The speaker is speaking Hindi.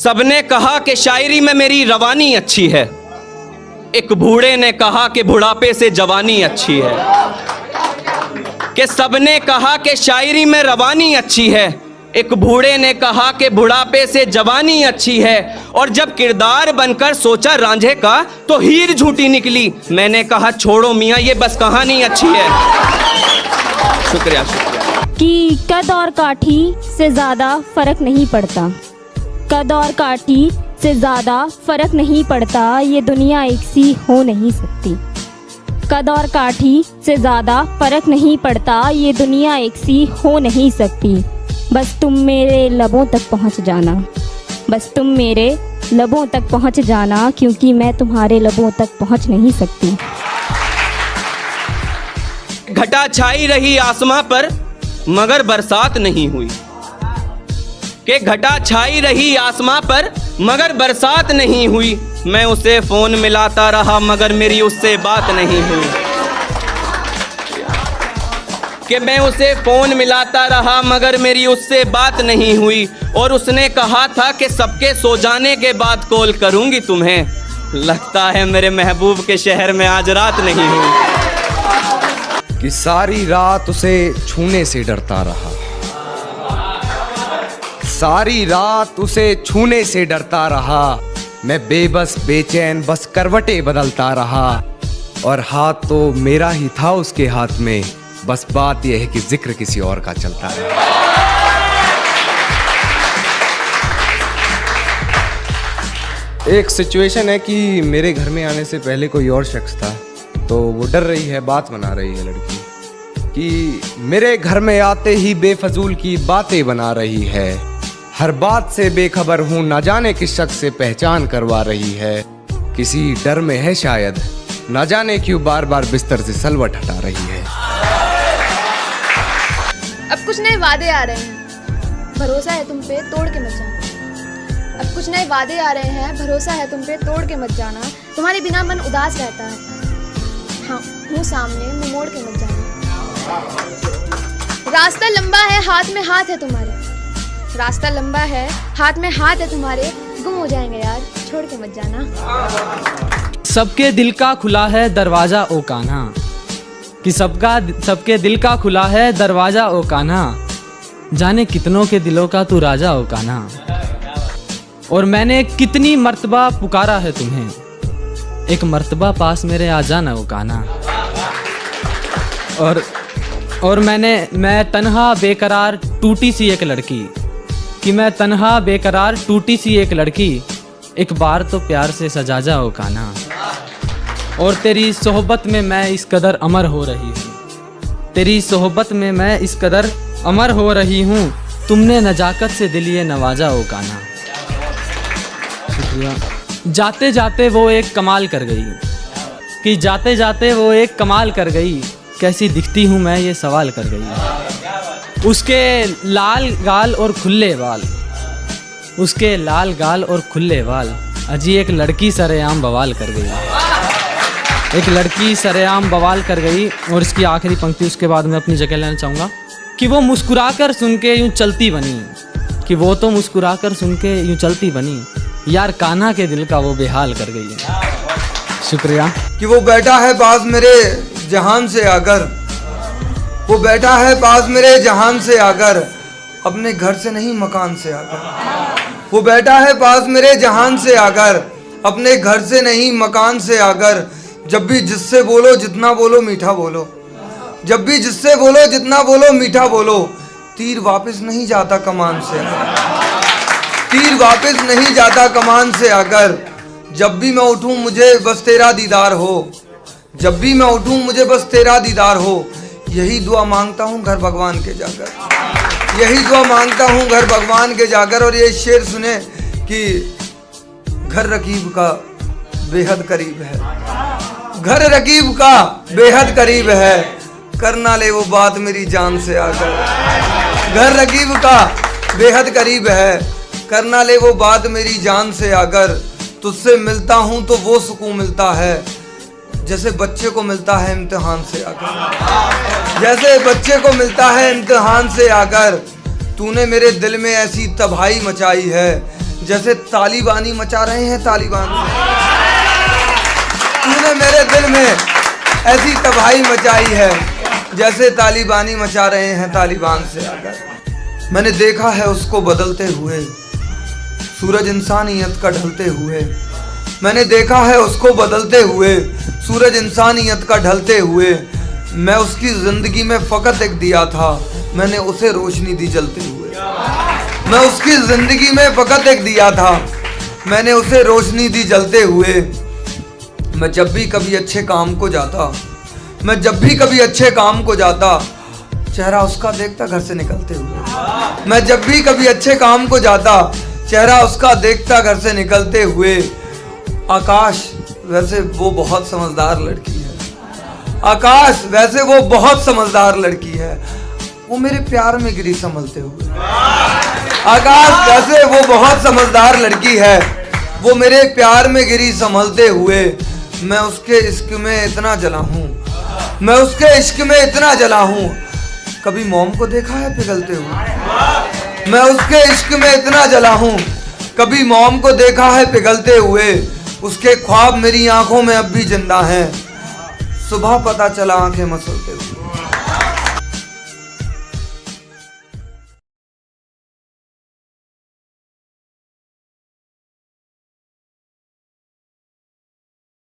सबने कहा कि शायरी में मेरी रवानी अच्छी है, एक बूढ़े ने कहा कि बुढ़ापे से जवानी अच्छी है। कि सबने कहा कि शायरी में रवानी अच्छी है, एक बूढ़े ने कहा कि बुढ़ापे से जवानी अच्छी है। और जब किरदार बनकर सोचा रांझे का तो हीर झूठी निकली। मैंने कहा छोड़ो मियाँ ये बस कहानी अच्छी है। शुक्रिया शुक्रिया। कि कद और काठी से ज़्यादा फ़र्क नहीं पड़ता, कद और काठी से ज़्यादा फ़र्क नहीं पड़ता, ये दुनिया एक सी हो नहीं सकती। कद और काठी से ज़्यादा फ़र्क नहीं पड़ता, ये दुनिया एक सी हो नहीं सकती। बस तुम मेरे लबों तक पहुंच जाना, बस तुम मेरे लबों तक पहुंच जाना, क्योंकि मैं तुम्हारे लबों तक पहुंच नहीं सकती। घटा छाई रही आसमां पर मगर बरसात नहीं हुई। कि घटा छाई रही आसमां पर मगर बरसात नहीं हुई। मैं उसे फ़ोन मिलाता रहा मगर मेरी उससे बात नहीं हुई। कि मैं उसे फ़ोन मिलाता रहा मगर मेरी उससे बात नहीं हुई। और उसने कहा था कि सबके सो जाने के बाद कॉल करूंगी तुम्हें। लगता है मेरे महबूब के शहर में आज रात नहीं हुई। कि सारी रात उसे छूने से डरता रहा, सारी रात उसे छूने से डरता रहा। मैं बेबस बेचैन बस करवटें बदलता रहा। और हाथ तो मेरा ही था उसके हाथ में, बस बात यह है कि जिक्र किसी और का चलता रहा। एक सिचुएशन है कि मेरे घर में आने से पहले कोई और शख्स था, तो वो डर रही है, बात बना रही है लड़की कि मेरे घर में आते ही बेफजूल की बातें बना रही है। हर बात से बेखबर हूँ, ना जाने किस शख्स से पहचान करवा रही है। किसी डर में है शायद, ना जाने क्यों बार बार बिस्तर से सलवट हटा रही है। अब कुछ नए वादे आ रहे हैं, भरोसा है तुम पे, तोड़ के मत जाना। अब कुछ नए वादे आ रहे हैं, भरोसा है तुम पे, तोड़ के मत जाना। तुम्हारे बिना मन उदास रहता है, हाँ मुँह सामने, मुँह मोड़ के मत जाना। रास्ता लंबा है, हाथ में हाथ है तुम्हारे, रास्ता लंबा है, हाथ में हाथ है तुम्हारे, गुम हो जाएंगे यार, छोड़ के मत जाना। सबके दिल का खुला है दरवाजा ओ कान्हा, कि सबके दिल का खुला है दरवाजा ओ कान्हा, जाने कितनों के दिलों का तू राजा ओ कान्हा। और मैंने कितनी मर्तबा पुकारा है तुम्हें, एक मर्तबा पास मेरे आ जाना ओ कान्हा। और मैं तन्हा बेकरार टूटी सी एक लड़की, कि मैं तन्हा बेकरार टूटी सी एक लड़की, एक बार तो प्यार से सजा जा ओ कान्हा। और तेरी सोहबत में मैं इस कदर अमर हो रही हूँ, तेरी सोहबत में मैं इस कदर अमर हो रही हूँ, तुमने नजाकत से दिल ये नवाजा ओ कान्हा। शुक्रिया। जाते जाते वो एक कमाल कर गई, कि जाते जाते वो एक कमाल कर गई, कैसी दिखती हूँ मैं ये सवाल कर गई। उसके लाल गाल और खुले बाल, उसके लाल गाल और खुले बाल, अजी एक लड़की सरेआम बवाल कर गई, एक लड़की सरेआम बवाल कर गई। और इसकी आखिरी पंक्ति उसके बाद मैं अपनी जगह लेना चाहूँगा कि वो मुस्कुराकर सुन के यूँ चलती बनी, कि वो तो मुस्कुराकर सुन के यूँ चलती बनी, यार कान्हा के दिल का वो बेहाल कर गई है। शुक्रिया। कि वो बैठा है पास मेरे जहान से आकर, वो बैठा है पास मेरे जहान से आकर, अपने घर से नहीं मकान से आकर। वो बैठा है पास मेरे जहान से आकर, अपने घर से नहीं मकान से आकर। जब भी जिससे बोलो जितना बोलो मीठा बोलो, जब भी जिससे बोलो जितना बोलो मीठा बोलो, तीर वापस नहीं जाता कमान से आकर, तीर वापस नहीं जाता कमान से आकर। जब भी मैं उठूं मुझे बस तेरा दीदार हो, जब भी मैं उठूं मुझे बस तेरा दीदार हो, यही दुआ मांगता हूँ घर भगवान के जाकर, यही दुआ मांगता हूँ घर भगवान के जाकर। और ये शेर सुने कि घर रकीब का बेहद करीब है, घर रकीब का बेहद करीब है, करना ले वो बात मेरी जान से आकर। घर रकीब का बेहद करीब है, करना ले वो बात मेरी जान से आकर। तुझसे मिलता हूँ तो वो सुकून मिलता है, जैसे बच्चे को मिलता है इम्तिहान से आकर, जैसे बच्चे को मिलता है इम्तिहान से आकर। तूने मेरे दिल में ऐसी तबाही मचाई है, जैसे तालिबानी मचा रहे हैं तालिबान से। तूने मेरे दिल में ऐसी तबाही मचाई है जैसे तालिबानी मचा रहे हैं तालिबान से आकर। मैंने देखा है उसको बदलते हुए, सूरज इंसानियत का ढलते हुए। मैंने देखा है उसको बदलते हुए, सूरज इंसानियत का ढलते हुए। मैं उसकी जिंदगी में फकत एक दिया था, मैंने उसे रोशनी दी जलते हुए। मैं उसकी जिंदगी में फकत एक दिया था, मैंने उसे रोशनी दी जलते हुए। मैं जब भी कभी अच्छे काम को जाता, मैं जब भी कभी अच्छे काम को जाता, चेहरा उसका देखता घर से निकलते हुए। मैं जब भी कभी अच्छे काम को जाता, चेहरा उसका देखता घर से निकलते हुए। आकाश वैसे वो बहुत समझदार लड़की है, आकाश वैसे वो बहुत समझदार लड़की है, वो मेरे प्यार में गिरी संभलते हुए। आकाश वैसे वो बहुत समझदार लड़की है, वो मेरे प्यार में गिरी संभलते हुए। मैं उसके इश्क में इतना जला हूँ, मैं उसके इश्क में इतना जला हूँ, कभी मोम को देखा है पिघलते हुए। मैं उसके इश्क में इतना जला हूँ, कभी मोम को देखा है पिघलते हुए। उसके ख्वाब मेरी आंखों में अब भी जिंदा हैं, सुबह पता चला आंखें मसो